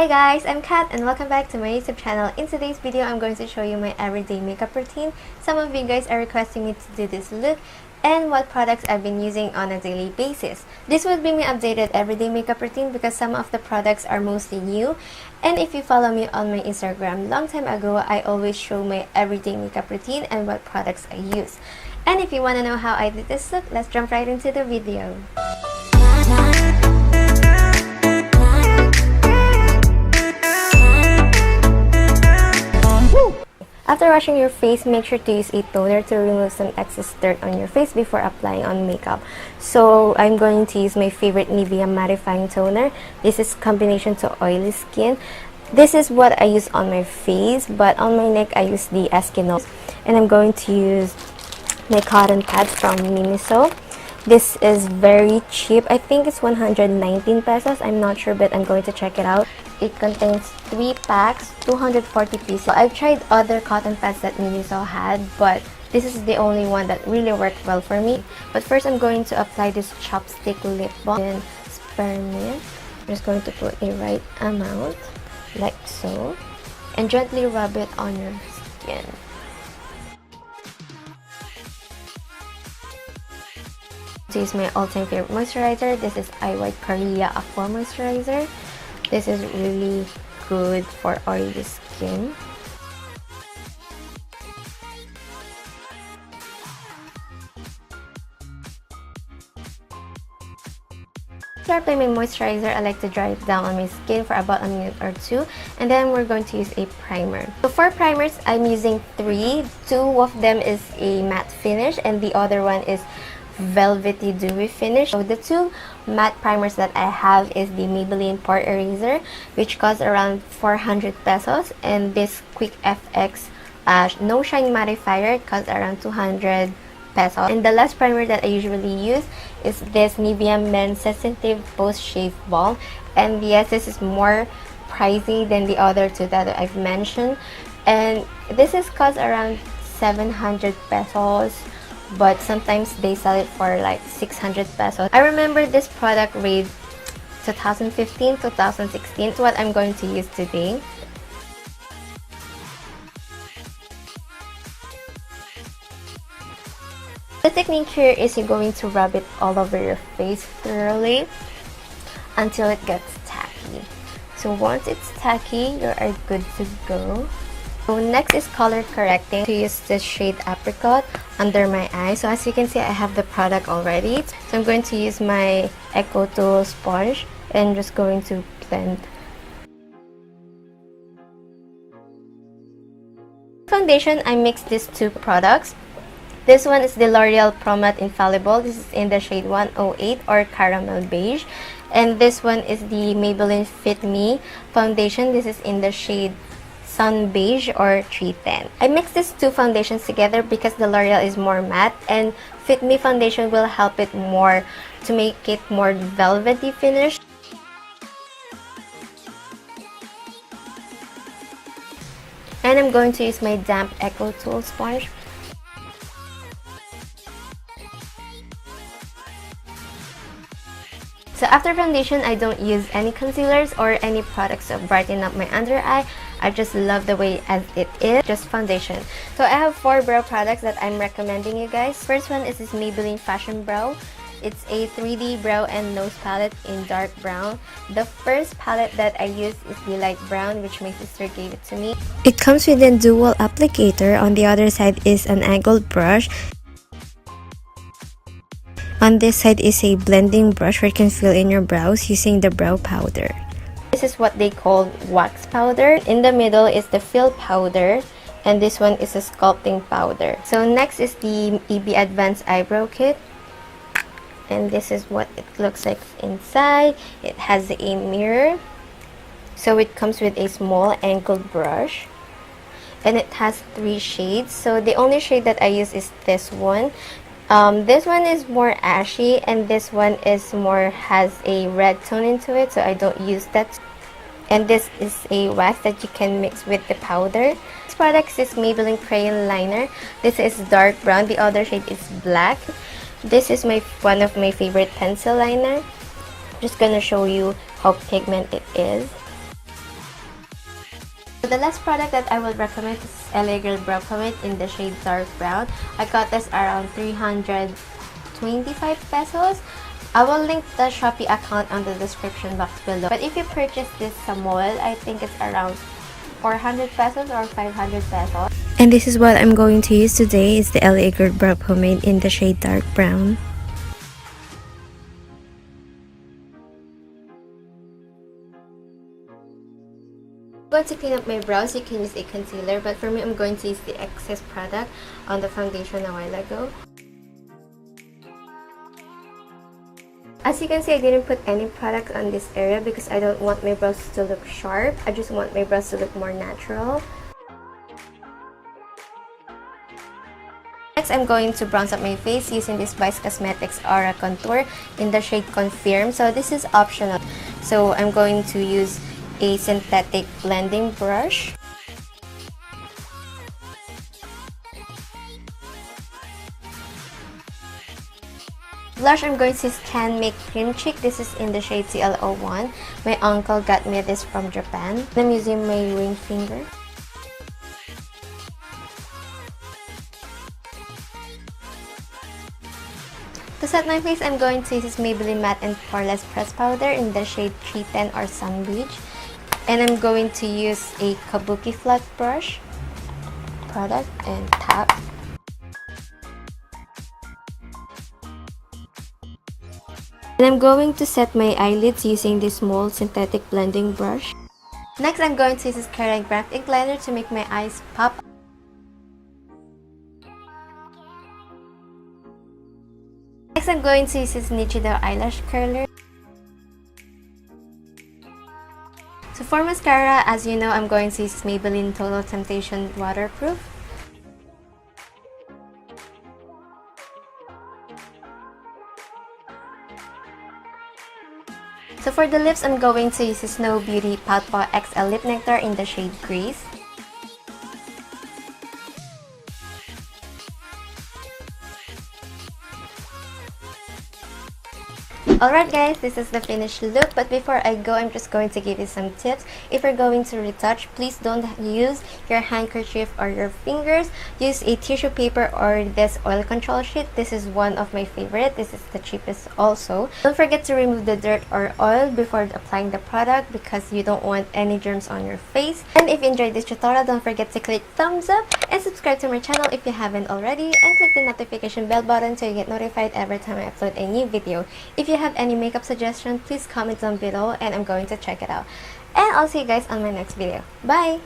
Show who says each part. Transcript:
Speaker 1: Hey guys, I'm Kat and welcome back to my YouTube channel. In today's video, I'm going to show you my everyday makeup routine. Some of you guys are requesting me to do this look and what products I've been using on a daily basis. This would be my updated everyday makeup routine because some of the products are mostly new. And if you follow me on my Instagram long time ago, I always show my everyday makeup routine and what products I use. And if you want to know how I did this look, let's jump right into the video. After washing your face, make sure to use a toner to remove some excess dirt on your face before applying on makeup. So I'm going to use my favorite Nivea Mattifying toner. This is combination to oily skin. This is what I use on my face, but on my neck I use the Eskimo. And I'm going to use my cotton pads from Miniso. This is very cheap. I think it's 119 pesos. I'm not sure, but I'm going to check it out. It contains 3 packs, 240 pieces. So I've tried other cotton pads that Miniso had, but this is the only one that really worked well for me. But first, I'm going to apply this ChapStick lip balm in Spearmint. I'm just going to put a right amount, like so, and gently rub it on your skin. To use my all-time favorite moisturizer, this is iWhitekorea Aqua Moisturizer. This is really good for oily skin. After applying my moisturizer, I like to dry it down on my skin for about a minute or two, and then we're going to use a primer. So for primers, I'm using 3. 2 of them is a matte finish and the other one is velvety dewy finish. So the 2 matte primers that I have is the Maybelline Pore Eraser, which costs around 400 pesos, and this Quick FX No Shine Mattifier costs around 200 pesos. And the last primer that I usually use is this Nivea Men Sensitive Post Shave Balm, and yes, this is more pricey than the other 2 that I've mentioned, and this is cost around 700 pesos, but sometimes they sell it for like 600 pesos. I remember this product raid 2015, 2016. It's what I'm going to use today. The technique here is you're going to rub it all over your face thoroughly until it gets tacky. So once it's tacky, you are good to go. So next is color correcting. To use this shade Apricot under my eye. So as you can see, I have the product already. So I'm going to use my Eco Tool sponge and just going to blend. Foundation, I mixed these 2 products. This one is the L'Oreal Pro Matte Infallible. This is in the shade 108 or Caramel Beige. And this one is the Maybelline Fit Me Foundation. This is in the shade Sun Beige or 310. I mixed these 2 foundations together because the L'Oreal is more matte and Fit Me foundation will help it more to make it more velvety finish. And I'm going to use my damp Eco Tool sponge. So after foundation, I don't use any concealers or any products to brighten up my under eye. I just love the way as it is, just foundation. So I have 4 brow products that I'm recommending you guys. First one is this Maybelline Fashion Brow. It's a 3D brow and nose palette in dark brown. The first palette that I use is the light brown, which my sister gave it to me. It comes with a dual applicator. On the other side is an angled brush. On this side is a blending brush where you can fill in your brows using the brow powder. This is what they call wax powder. In the middle is the fill powder, and this one is a sculpting powder. So next is the EB Advanced Eyebrow Kit. And this is what it looks like inside. It has a mirror. So it comes with a small angled brush. And it has 3 shades. So the only shade that I use is this one. This one is more ashy and this one is more has a red tone into it, so I don't use that. And this is a wax that you can mix with the powder. This product is Maybelline Crayon Liner. This is dark brown, the other shade is black. This is one of my favorite pencil liner. Just gonna show you how pigment it is. the last product that I would recommend is LA Girl Brow Pomade in the shade Dark Brown. I got this around 325 pesos. I will link the Shopee account on the description box below. But if you purchase this sa mall, I think it's around 400 pesos or 500 pesos. And this is what I'm going to use today, is the LA Girl Brow Pomade in the shade Dark Brown. I'm going to clean up my brows. You can use a concealer, but for me, I'm going to use the excess product on the foundation a while ago. As you can see, I didn't put any product on this area because I don't want my brows to look sharp. I just want my brows to look more natural. Next, I'm going to bronze up my face using this Beige Cosmetics Aura Contour in the shade Confeeerm. So this is optional. So I'm going to use a synthetic blending brush. Blush, I'm going to use Canmake Cream Cheek. This is in the shade CL01. My uncle got me this from Japan. I'm using my ring finger. To set my face, I'm going to use Maybelline Matte and Poreless Press Powder in the shade 310 or Sun Beige. And I'm going to use a Kabuki flat brush product and tap. And I'm going to set my eyelids using this small synthetic blending brush. Next, I'm going to use this Careline Craft Ink Liner to make my eyes pop. Next, I'm going to use this Nichido Eyelash Curler. So for mascara, as you know, I'm going to use Maybelline Total Temptation Waterproof. So for the lips, I'm going to use the Snoe Beauty PoutPow XL Lip Nectar in the shade Grease. Alright guys, this is the finished look, but before I go, I'm just going to give you some tips. If you're going to retouch, please don't use your handkerchief or your fingers. Use a tissue paper or this oil control sheet. This is one of my favorite. This is the cheapest also. Don't forget to remove the dirt or oil before applying the product because you don't want any germs on your face. And if you enjoyed this tutorial, don't forget to click thumbs up and subscribe to my channel if you haven't already, and click the notification bell button so you get notified every time I upload a new video. If you have any makeup suggestion, please comment down below and I'm going to check it out. And I'll see you guys on my next video. Bye!